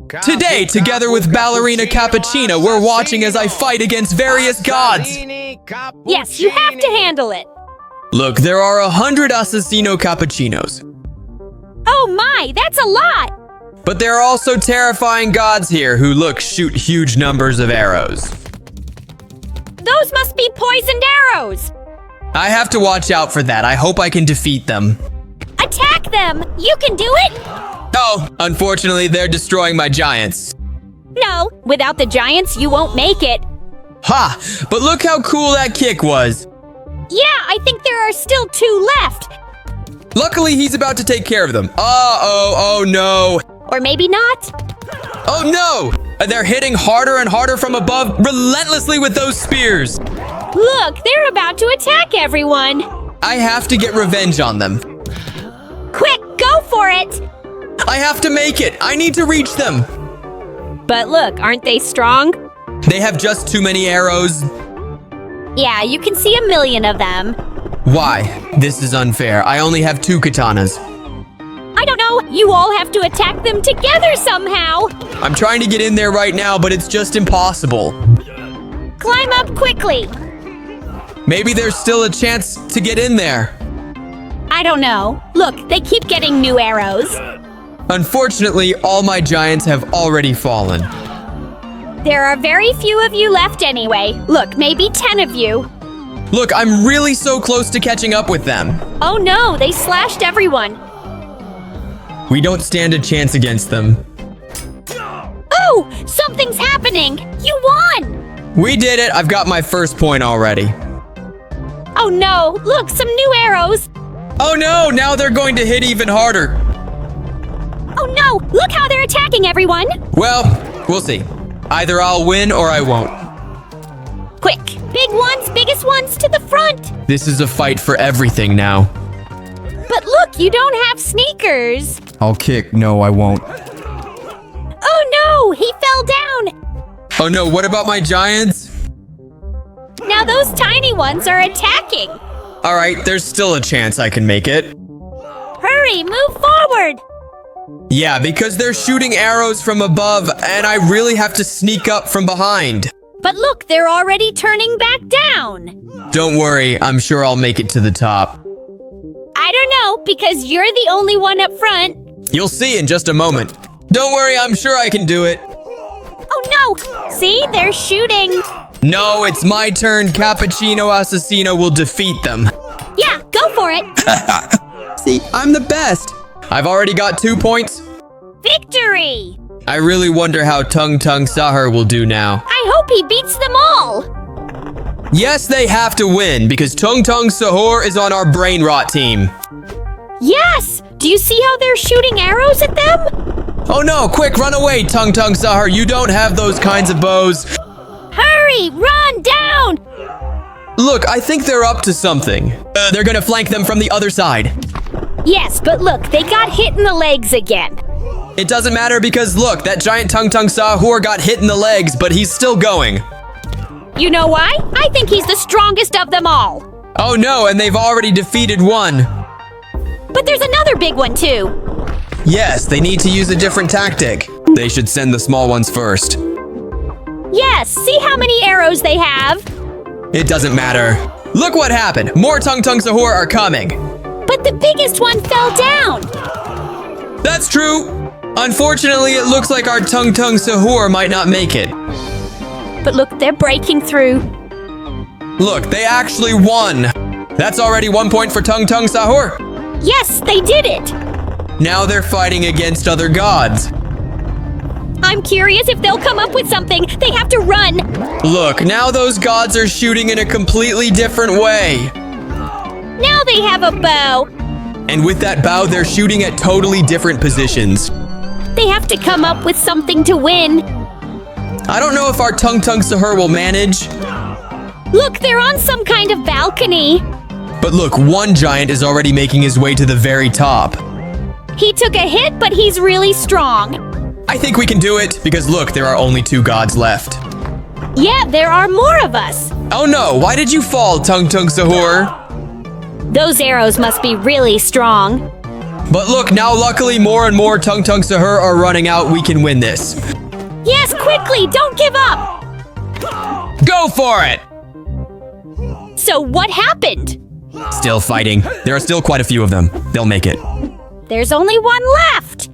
Today, together with Ballerina Cappuccina, we're watching as I fight against various gods. Yes, you have to handle it. Look, there are 100 assassino cappuccinos. Oh my, that's a lot. But there are also terrifying gods here who, look, shoot huge numbers of arrows. Those must be poisoned arrows. I have to watch out for that. I hope I can defeat them. Attack them! You can do it! Oh, unfortunately, they're destroying my giants. No, without the giants, you won't make it. Ha! But look how cool that kick was. Yeah, I think there are still 2 left. Luckily, he's about to take care of them. Oh no. Or maybe not. Oh no! They're hitting harder and harder from above, relentlessly with those spears. Look, they're about to attack everyone. I have to get revenge on them. Quick, go for it. I have to make it. I need to reach them. But look, aren't they strong? They have just too many arrows. Yeah, you can see 1,000,000 of them. Why? This is unfair. I only have 2 katanas. I don't know. You all have to attack them together somehow. I'm trying to get in there right now, but it's just impossible. Climb up quickly. Maybe there's still a chance to get in there. I don't know. Look, they keep getting new arrows. Unfortunately, all my giants have already fallen. There are very few of you left anyway. Look, maybe 10 of you. Look, I'm really so close to catching up with them. Oh no, they slashed everyone. We don't stand a chance against them. Oh, something's happening. You won. We did it. I've got my first point already. Oh no, look, some new arrows. Oh no, now they're going to hit even harder. Oh no, look how they're attacking everyone. Well, we'll see. Either I'll win or I won't. Quick, big ones, biggest ones to the front. This is a fight for everything now. But look, you don't have sneakers. I'll kick. No, I won't. Oh no, he fell down. Oh no, what about my giants? Now those tiny ones are attacking. All right, there's still a chance I can make it. Hurry, move forward. Yeah, because they're shooting arrows from above, and I really have to sneak up from behind. But look, they're already turning back down. Don't worry, I'm sure I'll make it to the top. I don't know, because you're the only one up front. You'll see in just a moment. Don't worry, I'm sure I can do it. Oh no! See, they're shooting. No, it's my turn. Cappuccino Assassino will defeat them. Yeah, go for it. See, I'm the best. I've already got 2 points. Victory! I really wonder how Tung Tung Sahur will do now. I hope he beats them all. Yes, they have to win because Tung Tung Sahur is on our brain rot team. Yes! Do you see how they're shooting arrows at them? Oh no, quick, run away, Tung Tung Sahur. You don't have those kinds of bows. Hurry, run down! Look, I think they're up to something. They're gonna flank them from the other side. Yes, but look, they got hit in the legs again. It doesn't matter because look, that giant Tung Tung Sahur got hit in the legs, but he's still going. You know why? I think he's the strongest of them all. Oh no, and they've already defeated one. But there's another big one too. Yes, they need to use a different tactic. They should send the small ones first. Yes, see how many arrows they have? It doesn't matter. Look what happened. More Tung Tung Sahur are coming. But the biggest one fell down. That's true. Unfortunately, it looks like our Tung Tung Sahur might not make it. But look, they're breaking through. Look, they actually won. That's already 1 point for Tung Tung Sahur. Yes, they did it. Now they're fighting against other gods. I'm curious if they'll come up with something. They have to run. Look, now those gods are shooting in a completely different way. Now they have a bow. And with that bow, they're shooting at totally different positions. They have to come up with something to win. I don't know if our Tung Tung Sahur will manage. Look, they're on some kind of balcony. But look, one giant is already making his way to the very top. He took a hit, but he's really strong. I think we can do it, because look, there are only 2 gods left. Yeah, there are more of us. Oh no, why did you fall, Tung Tung Sahur? Those arrows must be really strong. But look, now luckily more and more Tung Tung Sahur are running out. We can win this. Yes, quickly, don't give up. Go for it! So what happened? Still fighting. There are still quite a few of them. They'll make it. There's only one left.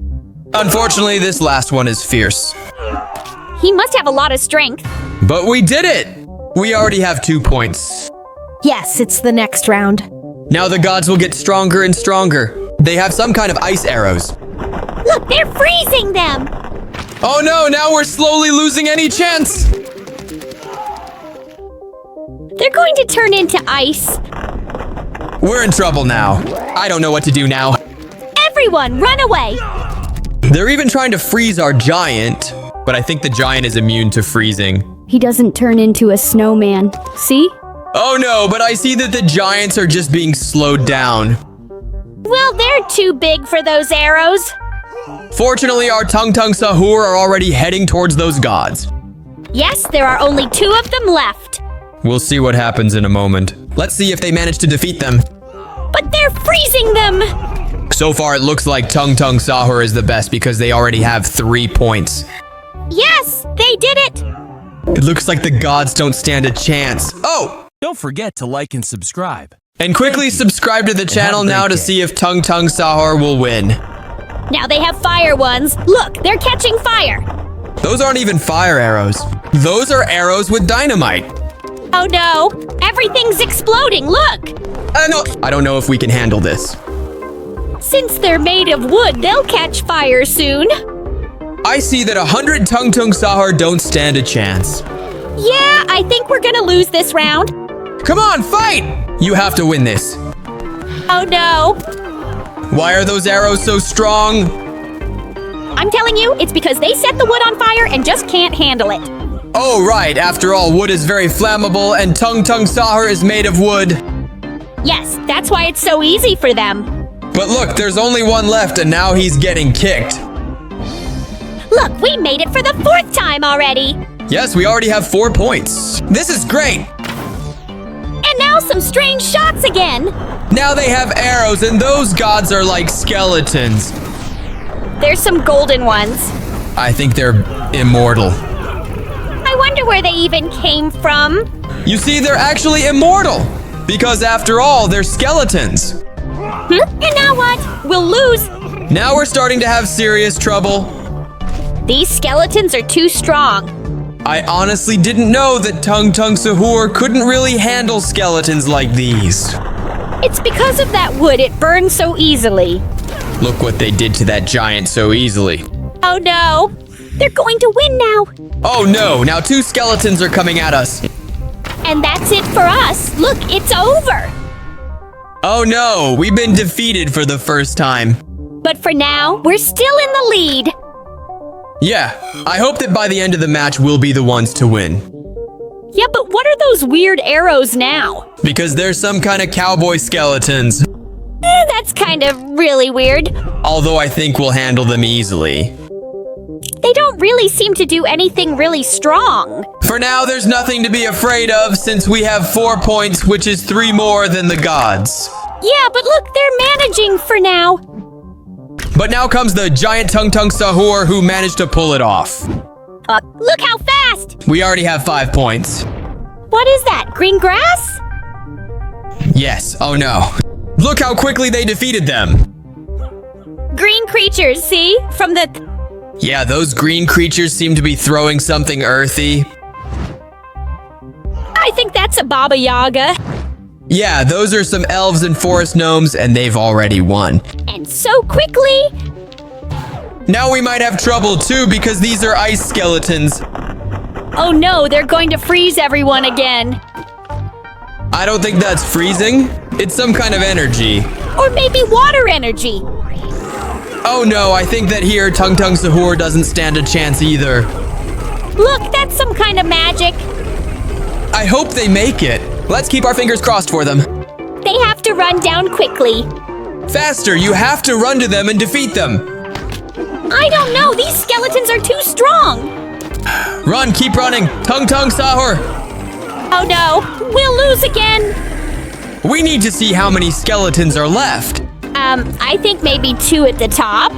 Unfortunately, this last one is fierce. He must have a lot of strength. But we did it! We already have 2 points. Yes, it's the next round. Now the gods will get stronger and stronger. They have some kind of ice arrows. Look, they're freezing them. Oh no, now we're slowly losing any chance! They're going to turn into ice. We're in trouble now. I don't know what to do now. Everyone, run away. They're even trying to freeze our giant, but I think the giant is immune to freezing. He doesn't turn into a snowman. See? Oh no, but I see that the giants are just being slowed down. Well, they're too big for those arrows. Fortunately, our Tung Tung Sahur are already heading towards those gods. Yes, there are only 2 of them left. We'll see what happens in a moment. Let's see if they manage to defeat them. But they're freezing them. So far, it looks like Tung Tung Sahur is the best because they already have 3 points. Yes, they did it. It looks like the gods don't stand a chance. Oh! Don't forget to like and subscribe. And quickly subscribe to the channel now to see if Tung Tung Sahur will win. Now they have fire ones. Look, they're catching fire. Those aren't even fire arrows. Those are arrows with dynamite. Oh no, everything's exploding, look! I don't know if we can handle this. Since they're made of wood, they'll catch fire soon. I see that 100 Tung Tung Sahur don't stand a chance. Yeah, I think we're gonna lose this round. Come on, fight! You have to win this. Oh no. Why are those arrows so strong? I'm telling you, it's because they set the wood on fire and just can't handle it. Oh, right. After all, wood is very flammable and Tung Tung Sahur is made of wood. Yes, that's why it's so easy for them. But look, there's only one left and now he's getting kicked. Look, we made it for the 4th time already. Yes, we already have 4 points. This is great. And now some strange shots again. Now they have arrows and those gods are like skeletons. There's some golden ones. I think they're immortal. I wonder where they even came from. You see, they're actually immortal. Because after all, they're skeletons. And now what? We'll lose. Now we're starting to have serious trouble. These skeletons are too strong. I honestly didn't know that Tung Tung Sahur couldn't really handle skeletons like these. It's because of that wood, it burns so easily. Look what they did to that giant so easily. Oh no, they're going to win now. Oh no, now 2 skeletons are coming at us. And that's it for us. Look, it's over. Oh no, we've been defeated for the first time. But for now, we're still in the lead. Yeah, I hope that by the end of the match, we'll be the ones to win. Yeah, but what are those weird arrows now? Because they're some kind of cowboy skeletons. That's kind of really weird. Although I think we'll handle them easily. They don't really seem to do anything really strong. For now, there's nothing to be afraid of since we have 4 points, which is 3 more than the gods. Yeah, but look, they're managing for now. But now comes the giant Tung Tung Sahur who managed to pull it off. Look how fast! We already have 5 points. What is that, green grass? Yes, oh no. Look how quickly they defeated them. Green creatures, see? From the... Yeah, those green creatures seem to be throwing something earthy. I think that's a Baba Yaga. Yeah, those are some elves and forest gnomes, and they've already won. And so quickly. Now we might have trouble too, because these are ice skeletons. Oh no, they're going to freeze everyone again. I don't think that's freezing. It's some kind of energy. Or maybe water energy. Oh no, I think that here Tung Tung Sahur doesn't stand a chance either. Look, that's some kind of magic. I hope they make it. Let's keep our fingers crossed for them. They have to run down quickly. Faster, you have to run to them and defeat them. I don't know, these skeletons are too strong. Run, keep running. Tung Tung Sahur. Oh no, we'll lose again. We need to see how many skeletons are left. I think maybe 2 at the top.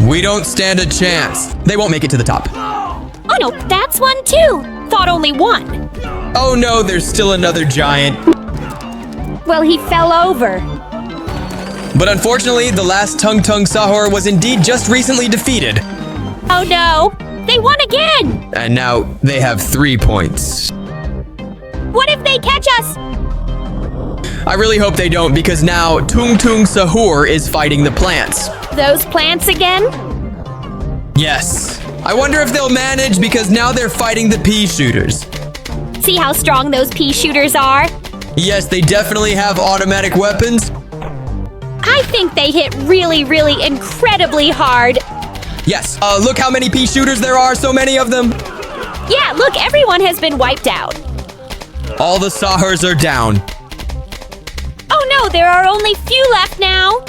We don't stand a chance. They won't make it to the top. Oh no, that's one too. Thought only 1. Oh no, there's still another giant. Well, he fell over. But unfortunately, the last Tung Tung Sahur was indeed just recently defeated. Oh no, they won again. And now they have 3 points. What if they catch us? I really hope they don't, because now Tung Tung Sahur is fighting the plants. Those plants again? Yes. I wonder if they'll manage, because now they're fighting the pea shooters. See how strong those pea shooters are? Yes, they definitely have automatic weapons. I think they hit really, really incredibly hard. Yes, look how many pea shooters there are, so many of them. Yeah, look, everyone has been wiped out. All the Sahurs are down. Oh no, there are only few left now.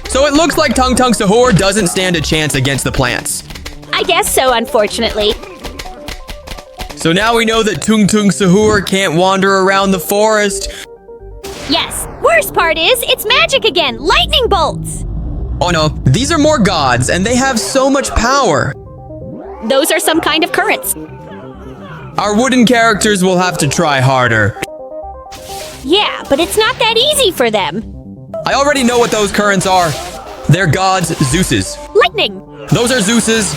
So it looks like Tung Tung Sahur doesn't stand a chance against the plants. I guess so, unfortunately. So now we know that Tung Tung Sahur can't wander around the forest. Yes, worst part is, it's magic again, lightning bolts. Oh no, these are more gods, and they have so much power. Those are some kind of currents. Our wooden characters will have to try harder. Yeah, but it's not that easy for them. I already know what those currents are. They're gods' Zeus's. Lightning. Those are Zeus's.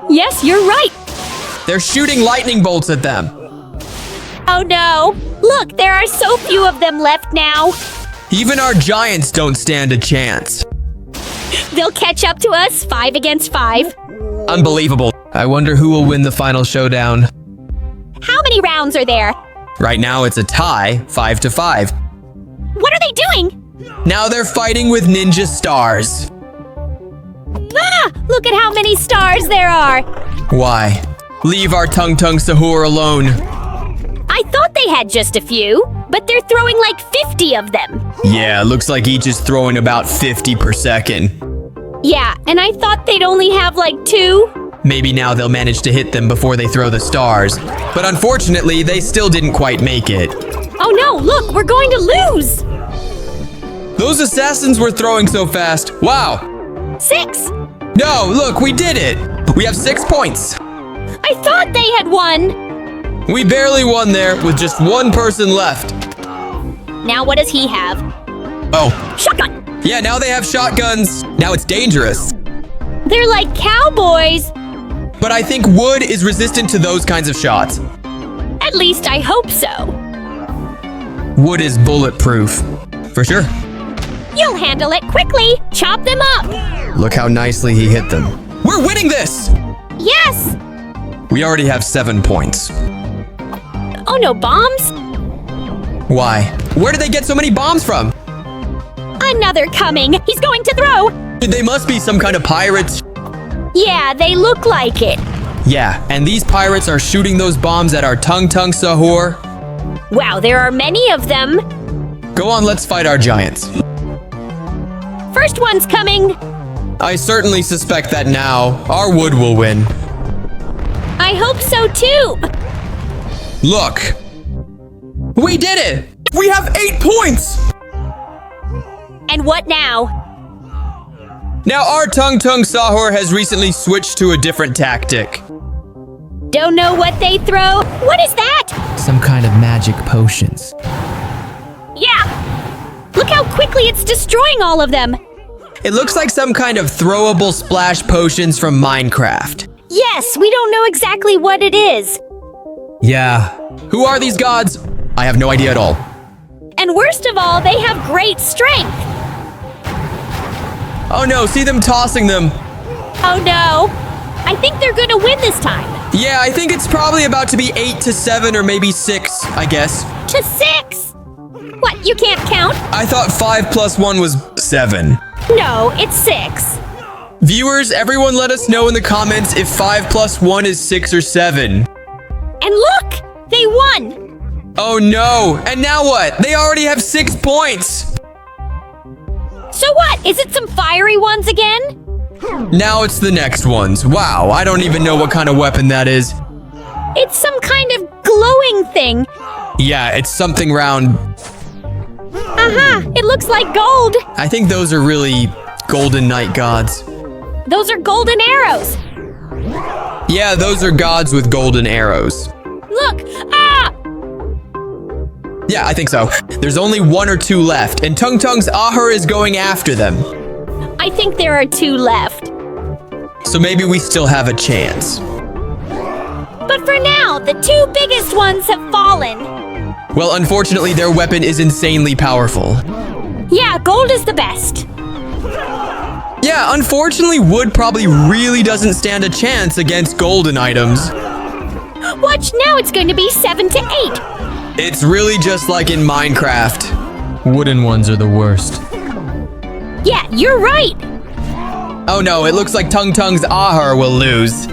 Yes, you're right. They're shooting lightning bolts at them. Oh no. Look, there are so few of them left now. Even our giants don't stand a chance. They'll catch up to us, 5 against 5. Unbelievable. I wonder who will win the final showdown. How many rounds are there? Right now it's a tie, 5-5. What are they doing? Now they're fighting with ninja stars. Ah, look at how many stars there are. Why? Leave our Tung Tung Sahur alone. I thought they had just a few, but they're throwing like 50 of them. Yeah, looks like each is throwing about 50 per second. Yeah, and I thought they'd only have like 2. Maybe now they'll manage to hit them before they throw the stars. But unfortunately, they still didn't quite make it. Oh no, look, we're going to lose. Those assassins were throwing so fast. Wow. 6. No, look, we did it. We have 6 points. I thought they had won. We barely won there with just 1 person left. Now what does he have? Oh, Shotgun. yeah, now they have shotguns. Now it's dangerous. They're like cowboys. But I think wood is resistant to those kinds of shots. At least I hope so. Wood is bulletproof. For sure. You'll handle it quickly. Chop them up. Look how nicely he hit them. We're winning this! Yes. We already have 7 points. Oh no, bombs? Why? Where did they get so many bombs from? Another coming. He's going to throw. They must be some kind of pirates. Yeah, they look like it. Yeah, and these pirates are shooting those bombs at our Tung Tung Sahur. Wow, there are many of them. Go on, let's fight our giants. First one's coming. I certainly suspect that now our wood will win. I hope so too. Look. We did it! We have 8 points! And what now? Now our Tung Tung Sahur has recently switched to a different tactic. Don't know what they throw. What is that? Some kind of magic potions. Yeah. Look how quickly it's destroying all of them. It looks like some kind of throwable splash potions from Minecraft. Yes, we don't know exactly what it is. Yeah. Who are these gods? I have no idea at all. And worst of all, they have great strength. Oh no, see them tossing them. Oh no. I think they're gonna win this time. Yeah, I think it's probably about to be 8-7 or maybe 6, I guess. To 6. What, you can't count? I thought 5 + 1 was 7. No, it's 6. Viewers, everyone let us know in the comments if 5 + 1 is 6 or 7. And look, they won. Oh no, and now what? They already have 6 points. So what, is it some fiery ones again? Now it's the next ones. Wow, I don't even know what kind of weapon that is. It's some kind of glowing thing. Yeah, it's something round. Aha! It looks like gold! I think those are really golden night gods. Those are golden arrows! Yeah, those are gods with golden arrows. Look! Ah! Yeah, I think so. There's only 1 or 2 left, and Tung Tung's Ahur is going after them. I think there are 2 left. So maybe we still have a chance. But for now, the 2 biggest ones have fallen. Well, unfortunately, their weapon is insanely powerful. Yeah, gold is the best. Yeah, unfortunately, wood probably really doesn't stand a chance against golden items. Watch, now it's going to be 7 to 8. It's really just like in Minecraft. Wooden ones are the worst. Yeah, you're right. Oh no, it looks like Tung Tung's Ahur will lose.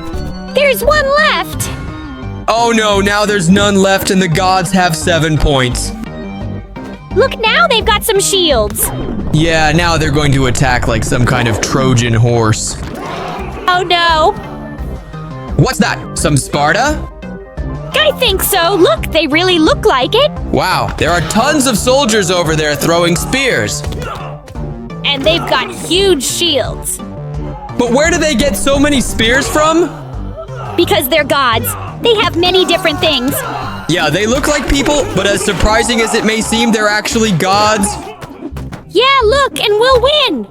There's 1 left. Oh no, now there's none left and the gods have 7 points. Look, now they've got some shields. Yeah, now they're going to attack like some kind of Trojan horse. Oh no. What's that? Some Sparta? I think so. Look, they really look like it. Wow, there are tons of soldiers over there throwing spears. And they've got huge shields. But where do they get so many spears from? Because they're gods. They have many different things. Yeah, they look like people, but as surprising as it may seem, they're actually gods. Yeah, look, and we'll win.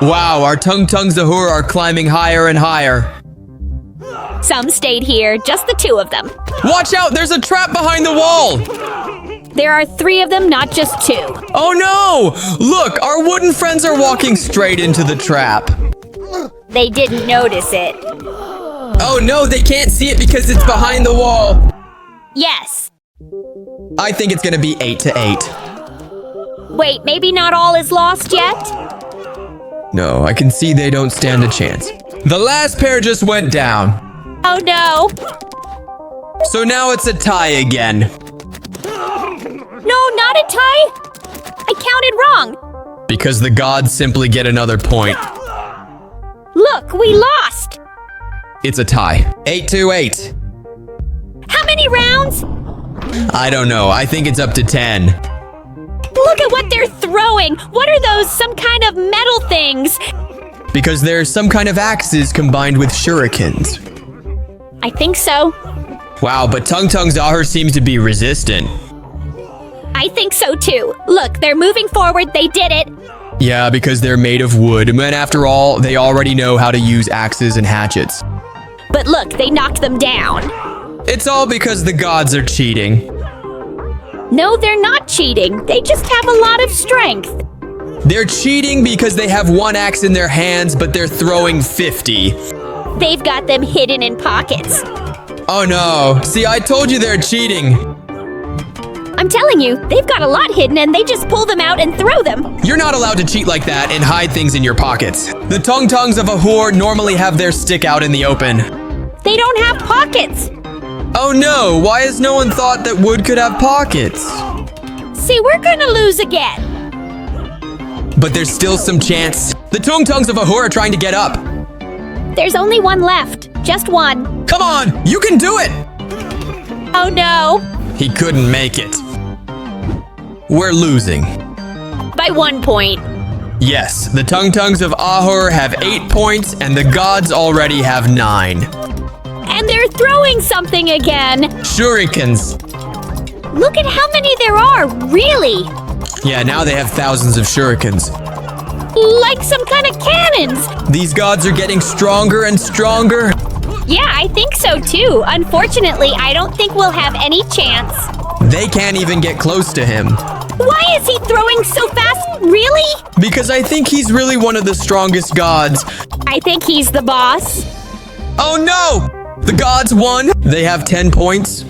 Wow, our Tung Tung's Ahur are climbing higher and higher. Some stayed here, just the 2 of them. Watch out, there's a trap behind the wall. There are 3 of them, not just 2. Oh no! Look, our wooden friends are walking straight into the trap. They didn't notice it. Oh no, they can't see it because it's behind the wall. Yes. I think it's gonna be 8 to 8. Wait, maybe not all is lost yet? No, I can see they don't stand a chance. The last pair just went down. Oh no. So now it's a tie again. No, not a tie. I counted wrong. Because the gods simply get another point. Look, we lost. It's a tie. 8 to 8. How many rounds? I don't know. I think it's up to 10. Look at what they're throwing. What are those? Some kind of metal things. Because there's some kind of axes combined with shurikens. I think so. Wow, but Tung Tung's Ahur seems to be resistant. I think so too. Look, they're moving forward. They did it. Yeah, because they're made of wood, and after all, they already know how to use axes and hatchets. But look, they knocked them down. It's all because the gods are cheating. No, they're not cheating. They just have a lot of strength. They're cheating because they have 1 axe in their hands, but they're throwing 50. They've got them hidden in pockets. Oh no. See, I told you they're cheating. I'm telling you, they've got a lot hidden and they just pull them out and throw them. You're not allowed to cheat like that and hide things in your pockets. The Tung Tungs of Ahur normally have their stick out in the open. They don't have pockets. Oh no, why has no one thought that wood could have pockets? See, we're gonna lose again. But there's still some chance. The Tung Tungs of Ahur are trying to get up. There's only 1 left. Just 1. Come on, you can do it! Oh no. He couldn't make it. We're losing. By 1 point. Yes, the Tung Tungs of Ahur have 8 points and the gods already have 9. And they're throwing something again. Shurikens. Look at how many there are, really. Yeah, now they have thousands of shurikens. Like some kind of cannons. These gods are getting stronger and stronger. Yeah, I think so too. Unfortunately, I don't think we'll have any chance. They can't even get close to him. Why is he throwing so fast? Really? Because I think he's really one of the strongest gods. I think he's the boss. Oh no! The gods won. They have 10 points.